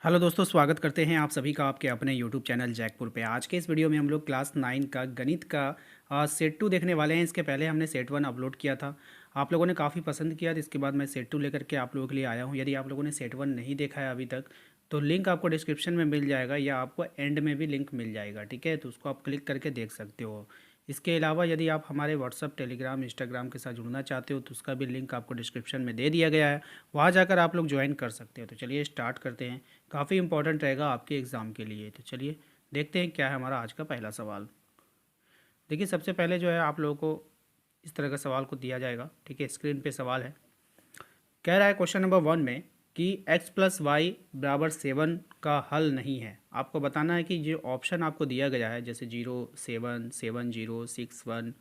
Hello दोस्तों, स्वागत करते हैं आप सभी का आपके अपने यूट्यूब चैनल जैकपुर पे। आज के इस वीडियो में हम लोग क्लास 9 का गणित का सेट 2 देखने वाले हैं। इसके पहले हमने सेट 1 अपलोड किया था, आप लोगों ने काफ़ी पसंद किया, तो इसके बाद मैं सेट 2 लेकर के आप लोगों के लिए आया हूँ। यदि आप लोगों ने सेट 1 नहीं देखा है अभी तक, तो लिंक आपको डिस्क्रिप्शन में मिल जाएगा या आपको एंड में भी लिंक मिल जाएगा, ठीक है। तो उसको आप क्लिक करके देख सकते हो। इसके अलावा यदि आप हमारे व्हाट्सअप, टेलीग्राम, इंस्टाग्राम के साथ जुड़ना चाहते हो तो उसका भी लिंक आपको डिस्क्रिप्शन में दे दिया गया है, वहाँ जाकर आप लोग ज्वाइन कर सकते हो। तो चलिए स्टार्ट करते हैं, काफ़ी इंपॉर्टेंट रहेगा आपके एग्ज़ाम के लिए। तो चलिए देखते हैं क्या है हमारा आज का पहला सवाल। देखिए, सबसे पहले जो है आप लोगों को इस तरह का सवाल को दिया जाएगा, ठीक है। स्क्रीन पे सवाल है, कह रहा है क्वेश्चन नंबर 1 में कि x प्लस वाई बराबर 7 का हल नहीं है। आपको बताना है कि जो ऑप्शन आपको दिया गया है, जैसे 0, 7, 7, 0, 6, 1,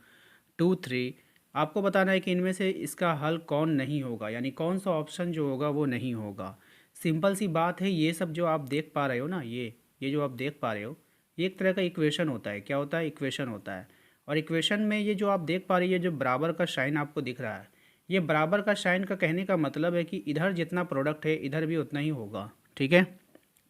2, 3, आपको बताना है कि इनमें से इसका हल कौन नहीं होगा, यानी कौन सा ऑप्शन जो होगा वो नहीं होगा। सिंपल सी बात है, ये सब जो आप देख पा रहे हो ना, ये जो आप देख पा रहे हो, ये एक तरह का इक्वेशन होता है। क्या होता है? इक्वेशन होता है। और इक्वेशन में ये जो आप देख पा रही है, जो बराबर का साइन आपको दिख रहा है, ये बराबर का साइन का कहने का मतलब है कि इधर जितना प्रोडक्ट है इधर भी उतना ही होगा, ठीक है।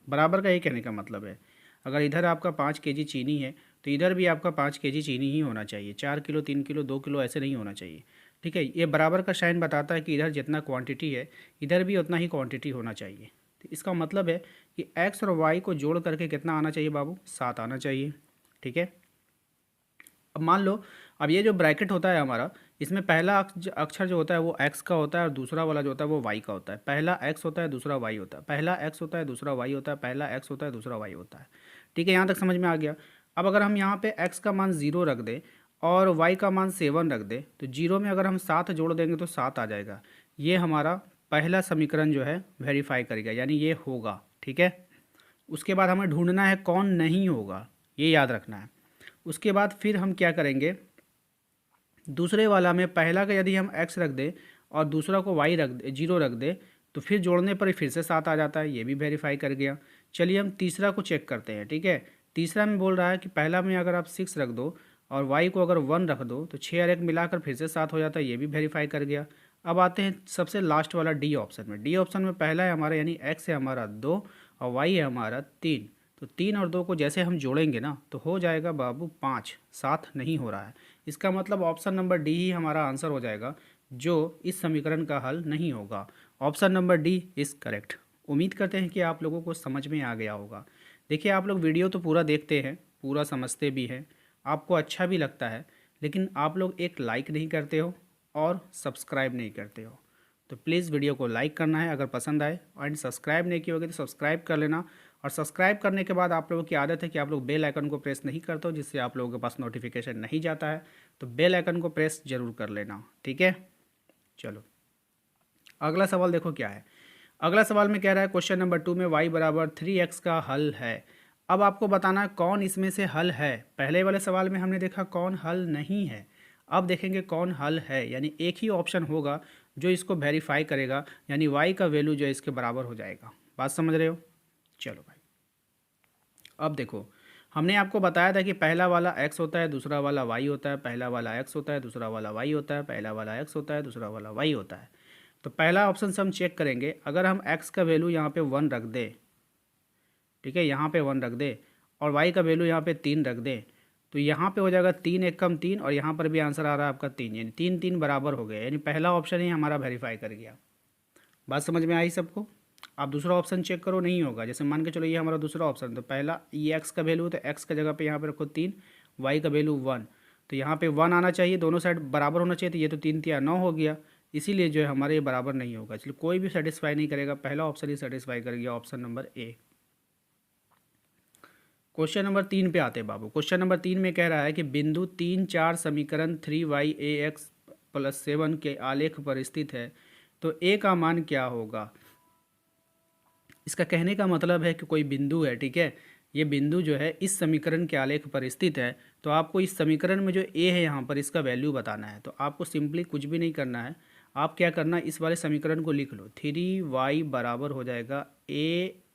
बराबर का ये कहने का मतलब है, अगर इधर आपका 5 kg चीनी है तो इधर भी आपका 5 kg चीनी ही होना चाहिए। 4 किलो, 3 किलो, 2 किलो ऐसे नहीं होना चाहिए, ठीक है। ये बराबर का साइन बताता है कि इधर जितना क्वांटिटी है इधर भी उतना ही क्वांटिटी होना चाहिए। तो इसका मतलब है कि एक्स और वाई को जोड़ करके कितना आना चाहिए बाबू? 7 आना चाहिए, ठीक है। अब मान लो, अब ये जो ब्रैकेट होता है हमारा, इसमें पहला अक्षर जो होता है वो x का होता है और दूसरा वाला जो होता है वो y का होता है। पहला x होता है, दूसरा y होता है। पहला x होता है, दूसरा y होता है। पहला x होता है, दूसरा y होता है, ठीक है। यहाँ तक समझ में आ गया। अब अगर हम यहाँ पे x का मान 0 रख दें और y का मान 7 रख दें, तो 0 में अगर हम 7 जोड़ देंगे तो 7 आ जाएगा। ये हमारा पहला समीकरण जो है वेरीफाई करेगा, यानी ये होगा, ठीक है। उसके बाद हमें ढूंढना है कौन नहीं होगा, ये याद रखना है। उसके बाद फिर हम क्या करेंगे, दूसरे वाला में पहला का यदि हम x रख दें और दूसरा को y रख दे, 0 रख दे, तो फिर जोड़ने पर फिर से 7 आ जाता है। ये भी वेरीफाई कर गया। चलिए हम तीसरा को चेक करते हैं, ठीक है। तीसरा में बोल रहा है कि पहला में अगर आप 6 रख दो और y को अगर 1 रख दो तो 6 और 1 मिलाकर फिर से 7 हो जाता है। ये भी वेरीफाई कर गया। अब आते हैं सबसे लास्ट वाला डी ऑप्शन में। डी ऑप्शन में पहला है हमारा, यानी x है हमारा 2 और y है हमारा 3। तो 3 और 2 को जैसे हम जोड़ेंगे ना तो हो जाएगा बाबू 5, 7 नहीं हो रहा है। इसका मतलब ऑप्शन नंबर डी ही हमारा आंसर हो जाएगा, जो इस समीकरण का हल नहीं होगा। Option number D is correct. उम्मीद करते हैं कि आप लोगों को समझ में आ गया होगा। देखिए, आप लोग वीडियो तो पूरा देखते हैं, पूरा समझते भी हैं, आपको अच्छा भी लगता है, लेकिन आप लोग एक लाइक नहीं करते हो और सब्सक्राइब नहीं करते हो। तो प्लीज़ वीडियो को लाइक करना है अगर पसंद आए, एंड सब्सक्राइब नहीं किए होगे तो सब्सक्राइब कर लेना। और सब्सक्राइब करने के बाद आप लोगों की आदत है कि आप लोग बेल आइकन को प्रेस नहीं करते हो, जिससे आप लोगों के पास नोटिफिकेशन नहीं जाता है। तो बेल आइकन को प्रेस जरूर कर लेना, ठीक है। चलो अगला सवाल देखो क्या है। अगला सवाल में कह रहा है क्वेश्चन नंबर 2 में y बराबर 3x का हल है। अब आपको बताना है कौन इसमें से हल है। पहले वाले सवाल में हमने देखा कौन हल नहीं है, अब देखेंगे कौन हल है। यानी एक ही ऑप्शन होगा जो इसको वेरीफाई करेगा, यानी y का वैल्यू जो है इसके बराबर हो जाएगा। बात समझ रहे हो? चलो भाई, अब देखो, हमने आपको बताया था कि पहला वाला x होता है, दूसरा वाला y होता है। पहला वाला x होता है, दूसरा वाला y होता है। पहला वाला x होता है, दूसरा वाला y होता है। तो पहला ऑप्शन से हम चेक करेंगे, अगर हम x का वैल्यू यहाँ पे 1 रख दें, ठीक है, यहाँ पे 1 रख दें और y का वैल्यू यहाँ पे 3 रख दें, तो यहाँ पे हो जाएगा 3 एक कम 3, और यहाँ पर भी आंसर आ रहा है आपका 3, यानी 3 3 बराबर हो गया। यानी पहला ऑप्शन ही हमारा वेरीफाई कर गया। बात समझ में आई सबको? आप दूसरा ऑप्शन चेक करो, नहीं होगा। जैसे मान के चलो ये हमारा दूसरा ऑप्शन, तो पहला ये एक्स का वैल्यू, तो एक्स का जगह पे यहाँ पे रखो 3, वाई का वैल्यू 1, तो यहाँ पे 1 आना चाहिए, दोनों साइड बराबर होना चाहिए। तो ये तो 3 3 9 हो गया, इसीलिए जो है हमारे ये बराबर नहीं होगा। चलिए, कोई भी सेटिस्फाई नहीं करेगा, पहला ऑप्शन ही सेटिस्फाई कर गया, option number A. Question number 3 पे आते हैं बाबू। क्वेश्चन नंबर 3 में कह रहा है कि बिंदु 3 4 समीकरण 3y(ax+7) के आलेख पर स्थित है, तो ए का मान क्या होगा। इसका कहने का मतलब है कि कोई बिंदु है, ठीक है, ये बिंदु जो है इस समीकरण के आलेख पर स्थित है, तो आपको इस समीकरण में जो ए है यहाँ पर इसका वैल्यू बताना है। तो आपको सिंपली कुछ भी नहीं करना है, आप क्या करना है, इस वाले समीकरण को लिख लो। 3y बराबर हो जाएगा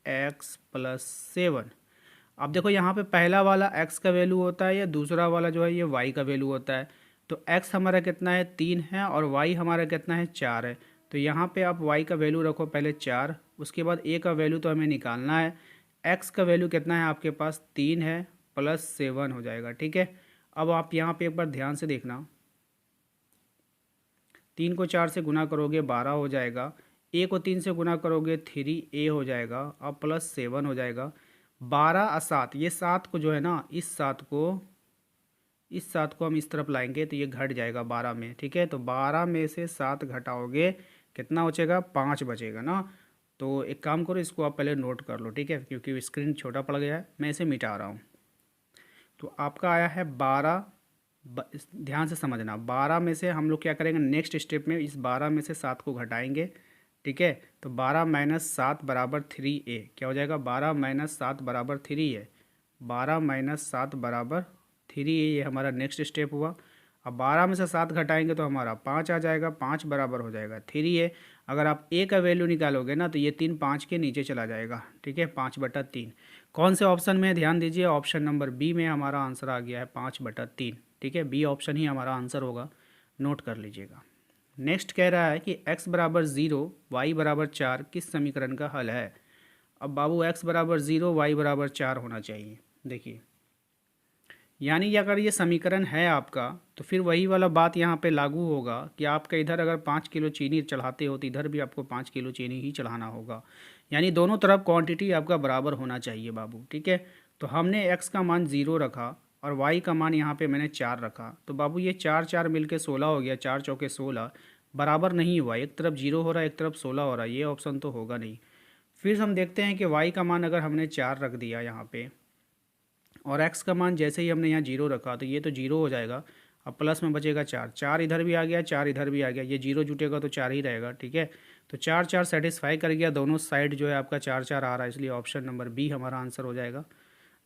ax+7। अब देखो यहाँ पे पहला वाला x का वैल्यू होता है या दूसरा वाला जो है ये y का वैल्यू होता है। तो x हमारा कितना है, 3 है, और y हमारा कितना है, 4 है। तो यहाँ पे आप y का वैल्यू रखो पहले 4, उसके बाद a का वैल्यू तो हमें निकालना है। x का वैल्यू कितना है आपके पास, 3 है, प्लस 7 हो जाएगा। ठीक है, अब आप यहाँ पे एक बार ध्यान से देखना, 3 को 4 से गुना करोगे 12 हो जाएगा, a को 3 से गुना करोगे 3a हो जाएगा, अब प्लस 7 हो जाएगा। 12 और 7, ये 7 को जो है ना, इस 7 को हम इस तरफ लाएंगे तो ये घट जाएगा 12 में। ठीक है, तो 12 में से 7 घटाओगे कितना बचेगा, 5 बचेगा ना। तो एक काम करो, इसको आप पहले नोट कर लो। ठीक है, क्योंकि स्क्रीन छोटा पड़ गया है, मैं इसे मिटा रहा हूँ। तो आपका आया है 12, ध्यान से समझना, 12 में से हम लोग क्या करेंगे नेक्स्ट स्टेप में, इस 12 में से 7 को घटाएंगे। ठीक है, तो 12 माइनस 7 बराबर 3a, क्या हो जाएगा, 12 माइनस 7 बराबर 3 है, 12 माइनस 7 बराबर 3 ये हमारा नेक्स्ट स्टेप हुआ। अब 12 में से 7 घटाएंगे तो हमारा 5 आ जाएगा, 5 बराबर हो जाएगा 3 है। अगर आप a का वैल्यू निकालोगे ना तो ये 3 5 के नीचे चला जाएगा। ठीक है, 5/3 कौन से ऑप्शन में है, ध्यान दीजिए, ऑप्शन नंबर बी में हमारा आंसर आ गया है 5/3। ठीक है, बी ऑप्शन ही हमारा आंसर होगा, नोट कर लीजिएगा। नेक्स्ट कह रहा है कि x बराबर 0 y बराबर 4 किस समीकरण का हल है। अब बाबू x बराबर 0 y बराबर 4 होना चाहिए। देखिए, यानी कि अगर ये समीकरण है आपका तो फिर वही वाला बात यहाँ पे लागू होगा कि आपका इधर अगर 5 किलो चीनी चढ़ाते हो तो इधर भी आपको 5 किलो चीनी ही चढ़ाना होगा, यानी दोनों तरफ क्वांटिटी आपका बराबर होना चाहिए बाबू। ठीक है, तो हमने x का मान 0 रखा और y का मान यहाँ पे मैंने 4 रखा, तो बाबू ये 4 4 मिल के 16 हो गया, 4 चौके 16 बराबर नहीं हुआ, एक तरफ 0 हो रहा है एक तरफ 16 हो रहा है, ये ऑप्शन तो होगा नहीं। फिर हम देखते हैं कि y का मान अगर हमने 4 रख दिया यहाँ पे और x का मान जैसे ही हमने यहाँ 0 रखा तो ये तो 0 हो जाएगा, अब प्लस में बचेगा 4, 4 इधर भी आ गया, 4 इधर भी आ गया, ये 0 जुटेगा तो 4 ही रहेगा। ठीक है, तो 4 4 सेटिस्फाई कर गया, दोनों साइड जो है आपका 4 4 आ रहा है, इसलिए ऑप्शन नंबर बी हमारा आंसर हो जाएगा।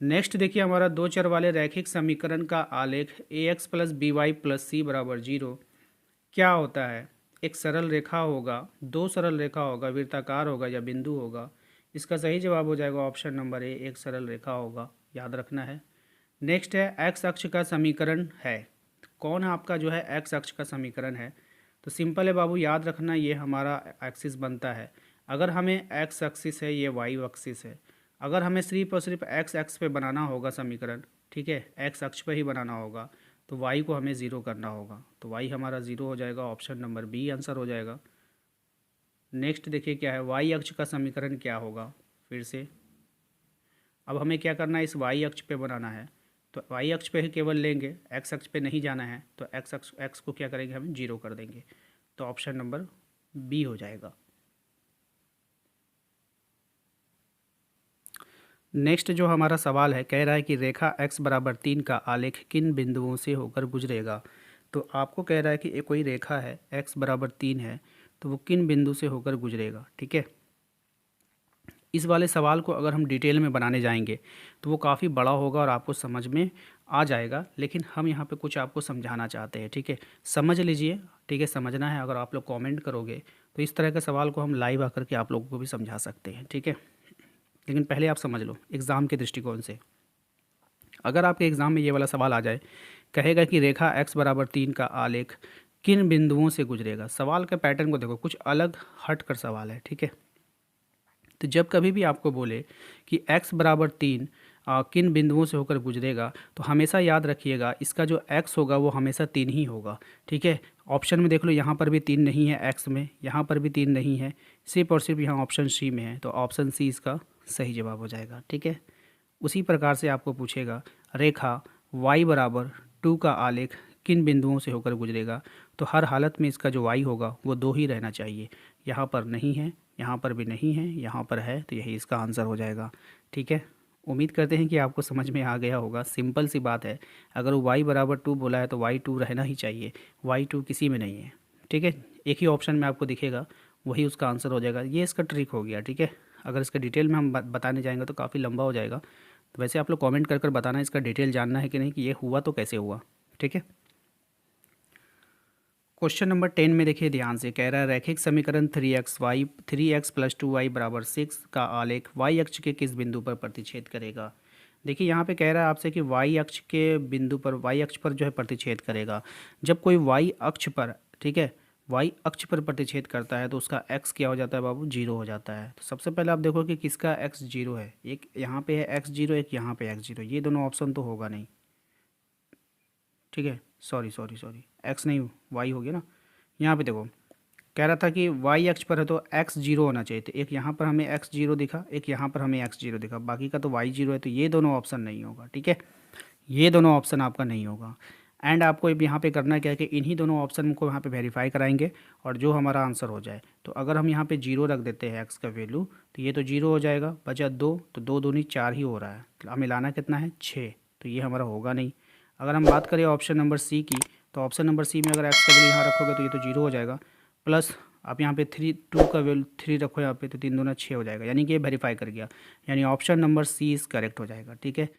नेक्स्ट देखिए, हमारा दो चर वाले रैखिक समीकरण का आलेख ax plus B Y plus C बराबर 0 क्या होता है। एक सरल रेखा होगा, दो सरल रेखा होगा, वृत्ताकार होगा या बिंदु होगा। इसका सही जवाब हो जाएगा ऑप्शन नंबर ए, एक सरल रेखा होगा, याद रखना है। नेक्स्ट है एक्स अक्ष का समीकरण है, कौन है आपका जो है एक्स अक्ष का समीकरण है, तो सिंपल है बाबू, याद रखना ये हमारा एक्सिस बनता है। अगर हमें एक्स एक्सिस है, ये वाई एक्सिस है, अगर हमें सिर्फ और सिर्फ एक्स एक्स पे बनाना होगा समीकरण, ठीक है, एक्स अक्ष पे ही बनाना होगा, तो वाई को हमें ज़ीरो करना होगा, तो वाई हमारा ज़ीरो हो जाएगा, ऑप्शन नंबर बी आंसर हो जाएगा। नेक्स्ट देखिए क्या है, वाई अक्ष का समीकरण क्या होगा, फिर से अब हमें क्या करना है, इस वाई अक्ष पे बनाना है, तो वाई अक्ष पे ही केवल लेंगे, एक्स अक्ष पे नहीं जाना है, तो एक्स को क्या करेंगे, हम जीरो कर देंगे, तो ऑप्शन नंबर बी हो जाएगा। नेक्स्ट जो हमारा सवाल है, कह रहा है कि रेखा x बराबर 3 का आलेख किन बिंदुओं से होकर गुजरेगा। तो आपको कह रहा है कि एक कोई रेखा है x बराबर 3 है, तो वो किन बिंदु से होकर गुजरेगा। ठीक है, इस वाले सवाल को अगर हम डिटेल में बनाने जाएंगे तो वो काफ़ी बड़ा होगा और आपको समझ में आ जाएगा, लेकिन हम यहाँ पे कुछ आपको समझाना चाहते हैं। ठीक है, समझ लीजिए। ठीक है, समझना है, अगर आप लोग कमेंट करोगे तो इस तरह के सवाल को हम लाइव आकर के आप लोगों को भी समझा सकते हैं। ठीक है, लेकिन पहले आप समझ लो एग्ज़ाम के दृष्टिकोण से, अगर आपके एग्ज़ाम में ये वाला सवाल आ जाए, कहेगा कि रेखा x बराबर 3 का आलेख किन बिंदुओं से गुजरेगा। सवाल के पैटर्न को देखो, कुछ अलग हट कर सवाल है। ठीक है, तो जब कभी भी आपको बोले कि x बराबर 3 किन बिंदुओं से होकर गुजरेगा, तो हमेशा याद रखिएगा इसका जो x होगा वो हमेशा 3 ही होगा। ठीक है, ऑप्शन में देख लो, यहाँ पर भी 3 नहीं है x में, यहाँ पर भी 3 नहीं है, सिर्फ और सिर्फ यहाँ ऑप्शन सी में है, तो ऑप्शन सी इसका सही जवाब हो जाएगा। ठीक है, उसी प्रकार से आपको पूछेगा रेखा y बराबर 2 का आलेख किन बिंदुओं से होकर गुजरेगा, तो हर हालत में इसका जो y होगा वो 2 ही रहना चाहिए, यहाँ पर नहीं है, यहाँ पर भी नहीं है, यहाँ पर है, तो यही इसका आंसर हो जाएगा। ठीक है, उम्मीद करते हैं कि आपको समझ में आ गया होगा, सिंपल सी बात है, अगर y बराबर 2 बोला है तो y 2 रहना ही चाहिए, y 2 किसी में नहीं है। ठीक है, एक ही ऑप्शन में आपको दिखेगा, वही उसका आंसर हो जाएगा, ये इसका ट्रिक हो गया। ठीक है, अगर इसका डिटेल में हम बताने जाएंगे तो काफ़ी लंबा हो जाएगा, तो वैसे आप लोग कमेंट कर कर बताना इसका डिटेल जानना है कि नहीं, कि ये हुआ तो कैसे हुआ। ठीक है, क्वेश्चन नंबर 10 में देखिए ध्यान से, कह रहा है रैखिक समीकरण 3x प्लस 2y बराबर 6 का आलेख y अक्ष के किस बिंदु पर प्रतिच्छेद करेगा। देखिए यहाँ पे कह रहा है आपसे कि y अक्ष के बिंदु पर, y अक्ष पर जो है प्रतिच्छेद करेगा। जब कोई y अक्ष पर, ठीक है, वाई अक्ष पर प्रतिच्छेद करता है तो उसका एक्स क्या हो जाता है बाबू, जीरो हो जाता है। तो सबसे पहले आप देखो कि किसका एक्स जीरो है, एक यहाँ पे है एक्स जीरो, एक यहाँ पे एक्स जीरो, ये दोनों ऑप्शन तो होगा नहीं, ठीक है। सॉरी सॉरी सॉरी, एक्स नहीं वाई हो गया ना। यहाँ पे देखो कह रहा था कि वाई अक्ष पर है तो एक्स जीरो होना चाहिए, तो एक यहाँ पर हमें एक्स जीरो दिखा, एक यहाँ पर हमें एक्स जीरो दिखा, बाकी का तो वाई जीरो है, तो ये दोनों ऑप्शन नहीं होगा, ठीक है। ये दोनों ऑप्शन आपका नहीं होगा। एंड आपको यहाँ पे करना क्या है कि इन्हीं दोनों ऑप्शन को यहाँ पे वेरीफाई कराएंगे और जो हमारा आंसर हो जाए, तो अगर हम यहाँ पे जीरो रख देते हैं एक्स का वैल्यू, तो ये तो जीरो हो जाएगा, बचा दो, तो दो दूनी चार ही हो रहा है, तो हमें लाना कितना है, छः, तो ये हमारा होगा नहीं। अगर हम बात करें ऑप्शन नंबर सी की, तो ऑप्शन नंबर सी में अगर एक्स का वैल्यू यहाँ रखोगे तो ये तो जीरो हो जाएगा, प्लस आप यहाँ पे थ्री, टू का वैल्यू थ्री रखो यहाँ पे, तो तीन दूना छः हो जाएगा, यानी कि ये वेरीफाई कर गया, यानी option number C is correct हो जाएगा, ठीक है।